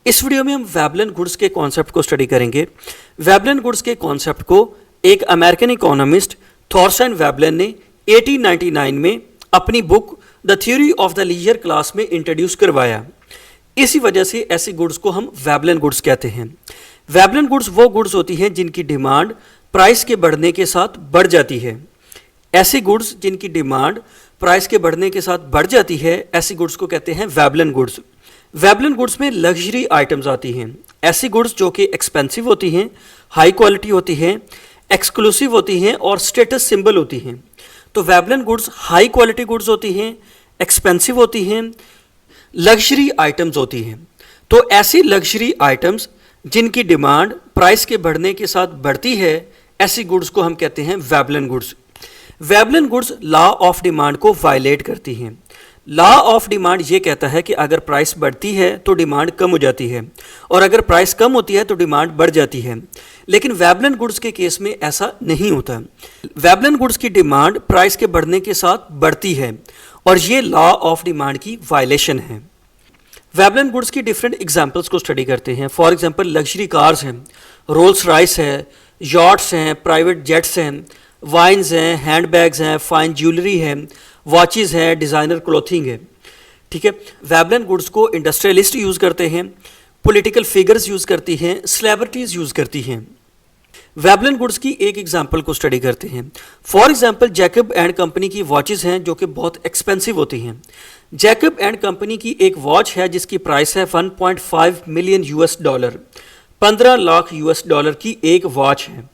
इस वीडियो में हम वेबलन गुड्स के कॉन्सेप्ट को स्टडी करेंगे। वेबलन गुड्स के कॉन्सेप्ट को एक अमेरिकन इकोनॉमिस्ट थॉर्स्टाइन वेबलन ने 1899 में अपनी book the theory of the leisure class में इंट्रोड्यूस करवाया। इसी वजह से ऐसी गुड्स को हम वेबलन गुड्स कहते हैं। वेबलन गुड्स वो गुड्स होती हैं जिनकी डिमांड प्राइस के बढ़ने के साथ बढ़ जाती है। ऐसी गुड्स जिनकी डिमांड प्राइस के बढ़ने के साथ बढ़ जाती है, ऐसी गुड्स को कहते हैं वेबलन गुड्स। वेबलन गुड्स में लग्जरी आइटम्स आती हैं। ऐसी गुड्स जो कि एक्सपेंसिव होती हैं, हाई क्वालिटी होती हैं, एक्सक्लूसिव होती हैं और स्टेटस सिंबल होती हैं। तो Veblen goods high quality goods होती हैं, एक्सपेंसिव होती हैं, लग्जरी आइटम्स होती हैं। तो ऐसी लग्जरी आइटम्स जिनकी डिमांड प्राइस के बढ़ने के साथ बढ़ती है, ऐसी गुड्स को हम कहते हैं Veblen goods. Veblen goods law of demand को वायलेट करती हैं। लॉ ऑफ डिमांड ये कहता है कि अगर प्राइस बढ़ती है तो डिमांड कम हो जाती है और अगर प्राइस कम होती है तो डिमांड बढ़ जाती है। लेकिन वेबलन गुड्स के केस में ऐसा नहीं होता। वेबलन गुड्स की डिमांड प्राइस के बढ़ने के साथ बढ़ती है और ये लॉ ऑफ डिमांड की वायलेशन है। वेबलन गुड्स की डिफरेंट एग्जाम्पल्स को स्टडी करते हैं। फॉर एग्जाम्पल लग्जरी कार्स हैं, रोल्स रॉयस है, यॉट्स हैं, प्राइवेट जेट्स हैं, वाइन्स हैं, हैंडबैग्स हैं, फाइन ज्वेलरी है, वॉचेस हैं, डिज़ाइनर क्लोथिंग है। ठीक है, वेबलन गुड्स को इंडस्ट्रियलिस्ट यूज़ करते हैं, पॉलिटिकल फिगर्स यूज़ करती हैं, सेलिब्रिटीज़ यूज़ करती हैं। वेबलन गुड्स की एक एग्जांपल को स्टडी करते हैं। For example Jacob and company की वॉचेस हैं जो कि बहुत एक्सपेंसिव होती हैं। जैकब एंड कंपनी की एक वॉच है जिसकी प्राइस है 1.5 मिलियन $, 15 लाख $, की एक वॉच है।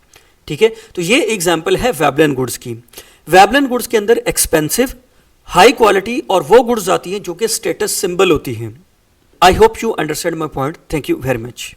ठीक है, तो ये एग्जाम्पल है वेबलन गुड्स की। वेबलन गुड्स के अंदर एक्सपेंसिव, हाई क्वालिटी और वो गुड्स आती हैं जो कि स्टेटस सिंबल होती हैं। I hope you understand my point. Thank you very much.